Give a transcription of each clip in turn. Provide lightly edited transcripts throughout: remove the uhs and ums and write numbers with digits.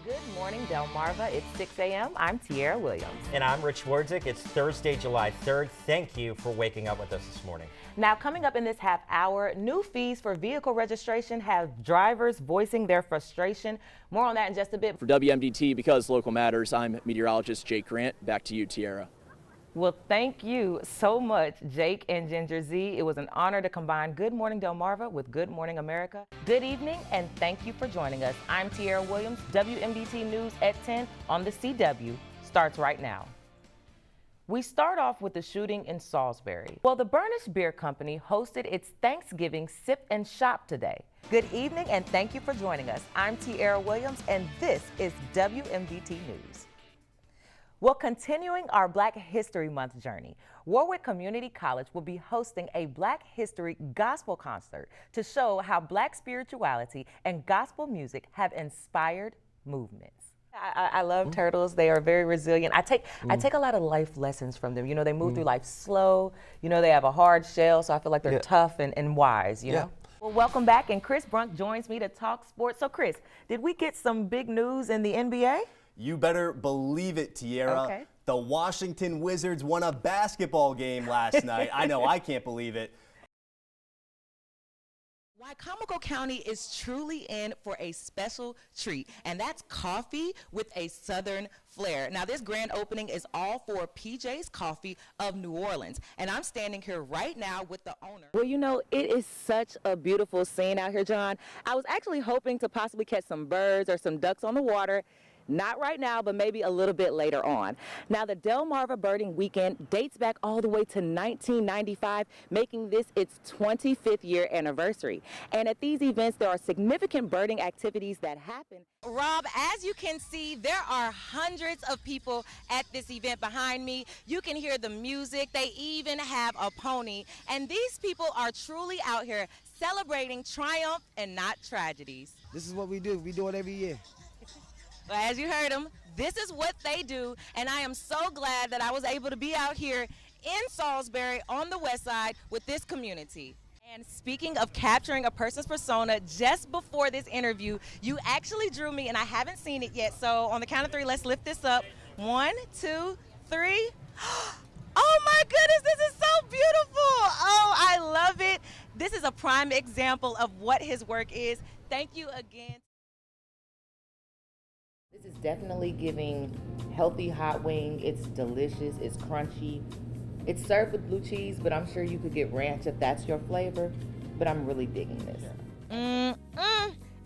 Good morning, Delmarva. It's 6 a.m. I'm Tiara Williams. And I'm Rich Wardzik. It's Thursday, July 3rd. Thank you for waking up with us this morning. Now, coming up in this half hour, new fees for vehicle registration have drivers voicing their frustration. More on that in just a bit. For WMDT, because local matters, I'm meteorologist Jake Grant. Back to you, Tiara. Well, thank you so much, Jake and Ginger Z. It was an honor to combine Good Morning Delmarva with Good Morning America. Good evening, and thank you for joining us. I'm Tiara Williams. WMDT News at 10 on the CW starts right now. We start off with the shooting in Salisbury. Well, the Burnish Beer Company hosted its Thanksgiving Sip and Shop today. Good evening, and thank you for joining us. I'm Tiara Williams, and this is WMDT News. Well, continuing our Black History Month journey, Warwick Community College will be hosting a Black History Gospel concert to show how Black spirituality and gospel music have inspired movements. I love turtles. They are very resilient. I take a lot of life lessons from them. You know, they move through life slow. You know, they have a hard shell, so I feel like they're tough and wise, you know? Well, welcome back, and Chris Brunk joins me to talk sports. So, Chris, did we get some big news in the NBA? You better believe it, Tiara. Okay. The Washington Wizards won a basketball game last night. I know, I can't believe it. Wycomico County is truly in for a special treat, and that's coffee with a Southern flair. Now, this grand opening is all for PJ's Coffee of New Orleans, and I'm standing here right now with the owner. Well, you know, it is such a beautiful scene out here, John. I was actually hoping to possibly catch some birds or some ducks on the water. Not right now, but maybe a little bit later on. Now, the Delmarva Birding Weekend dates back all the way to 1995, making this its 25th year anniversary. And at these events, there are significant birding activities that happen. Rob, as you can see, there are hundreds of people at this event behind me. You can hear the music. They even have a pony. And these people are truly out here celebrating triumph and not tragedies. This is what we do. We do it every year. Well, as you heard them, this is what they do, and I am so glad that I was able to be out here in Salisbury on the west side with this community. And speaking of capturing a person's persona, just before this interview, you actually drew me, and I haven't seen it yet, so on the count of three, let's lift this up. 1, 2, 3. Oh my goodness, this is so beautiful. Oh, I love it. This is a prime example of what his work is. Thank you again. This is definitely giving healthy hot wing. It's delicious, it's crunchy. It's served with blue cheese, but I'm sure you could get ranch if that's your flavor. But I'm really digging this.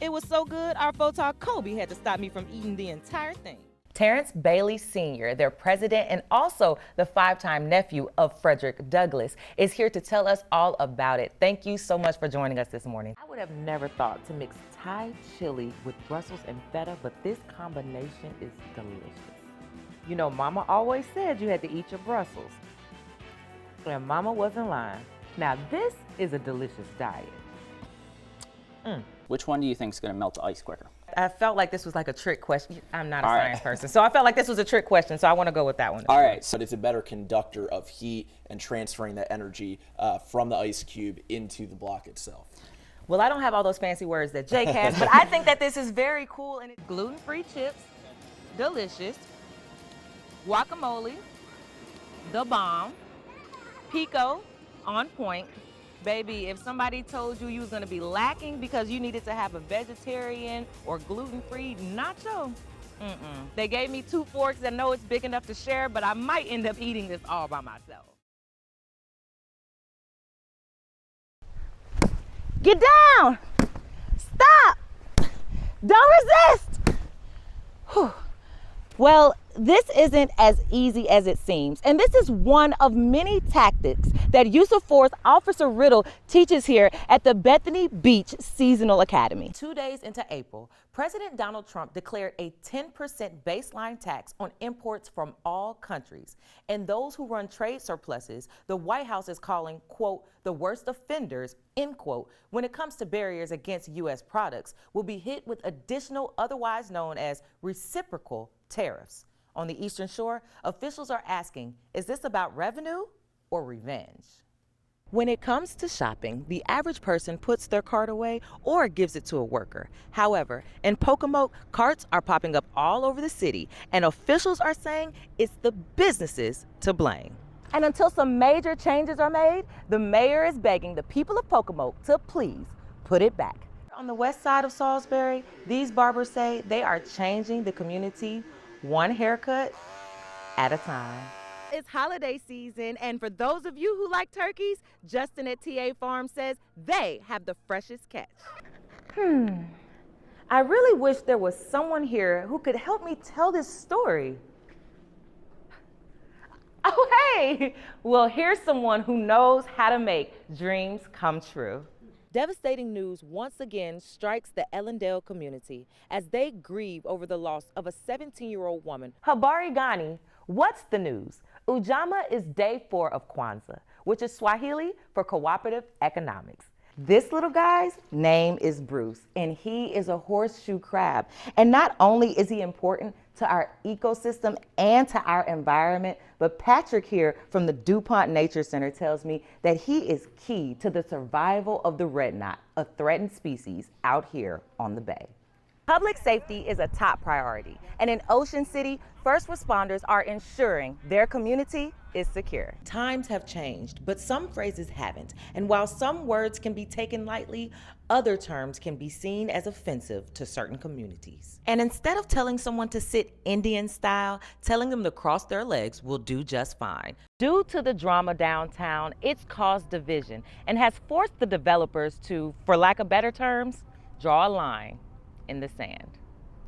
It was so good, our photog Kobe had to stop me from eating the entire thing. Terrence Bailey Sr., their president and also the 5-time nephew of Frederick Douglass, is here to tell us all about it. Thank you so much for joining us this morning. I would have never thought to mix Thai chili with Brussels and feta, but this combination is delicious. You know, Mama always said you had to eat your Brussels, and Mama wasn't lying. Now, this is a delicious diet. Which one do you think is going to melt the ice quicker? I felt like this was like a trick question. I'm not a science person, so I felt like this was a trick question, so I want to go with that one. All right, so it's a better conductor of heat and transferring that energy from the ice cube into the block itself. Well, I don't have all those fancy words that Jake has, but I think that this is very cool, and it's gluten-free chips, delicious, guacamole, the bomb, pico, on point. Baby, if somebody told you you was gonna be lacking because you needed to have a vegetarian or gluten-free nacho, They gave me 2 forks. I know it's big enough to share, but I might end up eating this all by myself. Get down! Stop! Don't resist! Whew. Well, this isn't as easy as it seems, and this is one of many tactics that Use of Force Officer Riddle teaches here at the Bethany Beach Seasonal Academy. 2 days into April, President Donald Trump declared a 10% baseline tax on imports from all countries, and those who run trade surpluses, the White House is calling, quote, the worst offenders, end quote, when it comes to barriers against U.S. products, will be hit with additional, otherwise known as reciprocal tariffs. On the Eastern Shore, officials are asking, is this about revenue or revenge? When it comes to shopping, the average person puts their cart away or gives it to a worker. However, in Pocomoke, carts are popping up all over the city, and officials are saying it's the businesses to blame. And until some major changes are made, the mayor is begging the people of Pocomoke to please put it back. On the west side of Salisbury, these barbers say they are changing the community one haircut at a time. It's holiday season, and for those of you who like turkeys, Justin at TA Farm says they have the freshest catch. I really wish there was someone here who could help me tell this story. Oh, hey! Well, here's someone who knows how to make dreams come true. Devastating news once again strikes the Ellendale community as they grieve over the loss of a 17-year-old woman. Habari Ghani, what's the news? Ujamaa is day 4 of Kwanzaa, which is Swahili for cooperative economics. This little guy's name is Bruce, and he is a horseshoe crab. And not only is he important to our ecosystem and to our environment, but Patrick here from the DuPont Nature Center tells me that he is key to the survival of the red knot, a threatened species out here on the bay. Public safety is a top priority, and in Ocean City, first responders are ensuring their community is secure. Times have changed, but some phrases haven't, and while some words can be taken lightly, other terms can be seen as offensive to certain communities. And instead of telling someone to sit Indian style, telling them to cross their legs will do just fine. Due to the drama downtown, it's caused division and has forced the developers to, for lack of better terms, draw a line in the sand.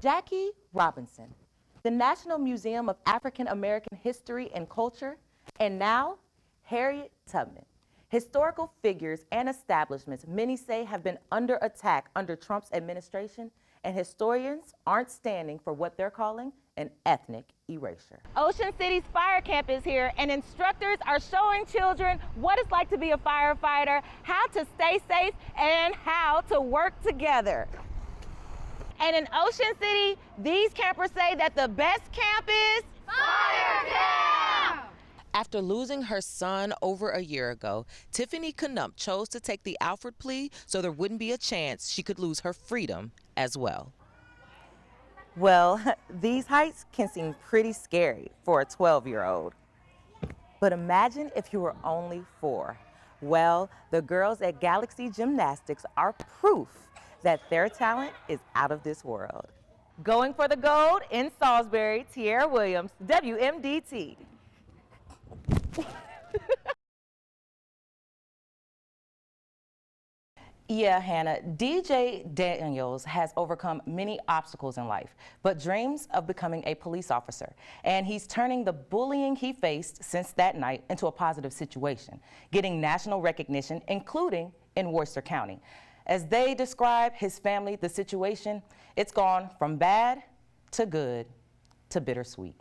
Jackie Robinson, the National Museum of African American History and Culture, and now Harriet Tubman. Historical figures and establishments many say have been under attack under Trump's administration, and historians aren't standing for what they're calling an ethnic erasure. Ocean City's fire camp is here, and instructors are showing children what it's like to be a firefighter, how to stay safe, and how to work together. And in Ocean City, these campers say that the best camp is fire camp! After losing her son over a year ago, Tiffany Knump chose to take the Alford plea so there wouldn't be a chance she could lose her freedom as well. Well, these heights can seem pretty scary for a 12-year-old. But imagine if you were only 4. Well, the girls at Galaxy Gymnastics are proof that their talent is out of this world. Going for the gold in Salisbury, Tierra Williams, WMDT. Yeah, Hannah, DJ Daniels has overcome many obstacles in life, but dreams of becoming a police officer. And he's turning the bullying he faced since that night into a positive situation, getting national recognition, including in Worcester County. As they describe his family, the situation, it's gone from bad to good to bittersweet.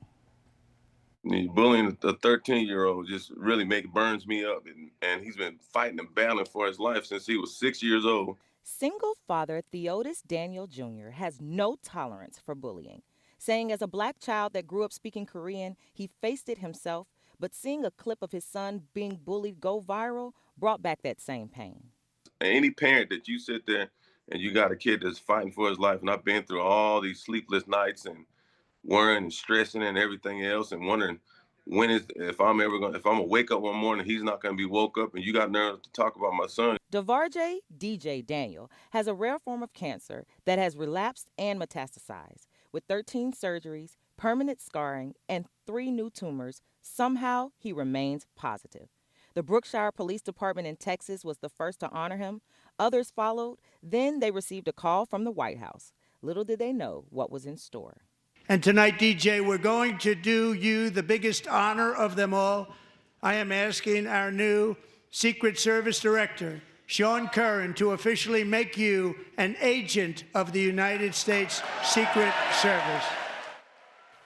Bullying a 13-year-old just really burns me up, and he's been fighting and battling for his life since he was 6 years old. Single father Theodis Daniel Jr. has no tolerance for bullying, saying as a black child that grew up speaking Korean, he faced it himself, but seeing a clip of his son being bullied go viral brought back that same pain. Any parent that you sit there and you got a kid that's fighting for his life, and I've been through all these sleepless nights and worrying and stressing and everything else, and wondering if I'm gonna wake up one morning, he's not gonna be woke up, and you got nerve to talk about my son. Devarjay DJ Daniel has a rare form of cancer that has relapsed and metastasized. With 13 surgeries, permanent scarring, and 3 new tumors, somehow he remains positive. The Brookshire Police Department in Texas was the first to honor him. Others followed. Then they received a call from the White House. Little did they know what was in store. And tonight, DJ, we're going to do you the biggest honor of them all. I am asking our new Secret Service Director, Sean Curran, to officially make you an agent of the United States Secret Service.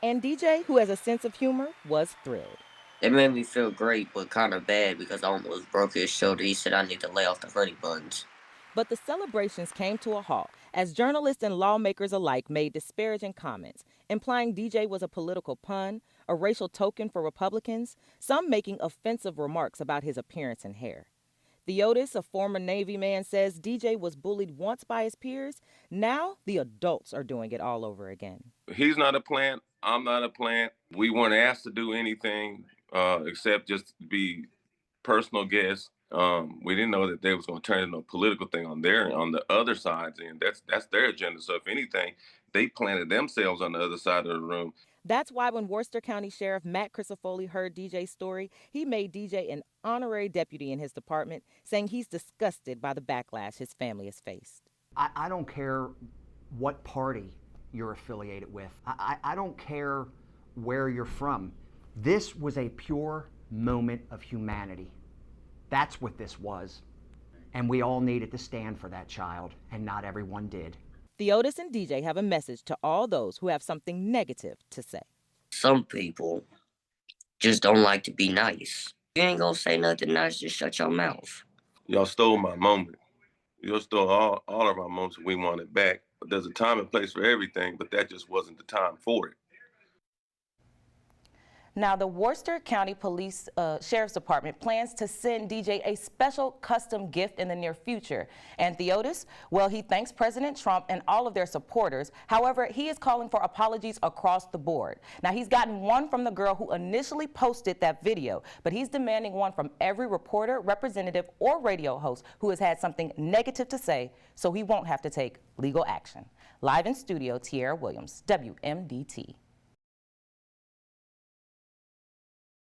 And DJ, who has a sense of humor, was thrilled. It made me feel great, but kind of bad because I almost broke his shoulder. He said I need to lay off the honey buns. But the celebrations came to a halt as journalists and lawmakers alike made disparaging comments, implying DJ was a political pun, a racial token for Republicans, some making offensive remarks about his appearance and hair. Theotis, a former Navy man, says DJ was bullied once by his peers. Now the adults are doing it all over again. He's not a plant. I'm not a plant. We weren't asked to do anything except just be personal guests. We didn't know that they was going to turn into a political thing on the other sides, and that's their agenda. So if anything, they planted themselves on the other side of the room. That's why when Worcester County Sheriff Matt Crisafulli heard DJ's story, he made DJ an honorary deputy in his department, saying he's disgusted by the backlash his family has faced. I don't care what party you're affiliated with. I don't care where you're from. This was a pure moment of humanity. That's what this was. And we all needed to stand for that child, and not everyone did. Theotis and DJ have a message to all those who have something negative to say. Some people just don't like to be nice. You ain't gonna say nothing nice, just shut your mouth. Y'all stole my moment. You stole all of our moments. We want it back. But there's a time and place for everything, but that just wasn't the time for it. Now, the Worcester County Police Sheriff's Department plans to send DJ a special custom gift in the near future. And Theotis, well, he thanks President Trump and all of their supporters. However, he is calling for apologies across the board. Now, he's gotten one from the girl who initially posted that video, but he's demanding one from every reporter, representative, or radio host who has had something negative to say, so he won't have to take legal action. Live in studio, Tierra Williams, WMDT.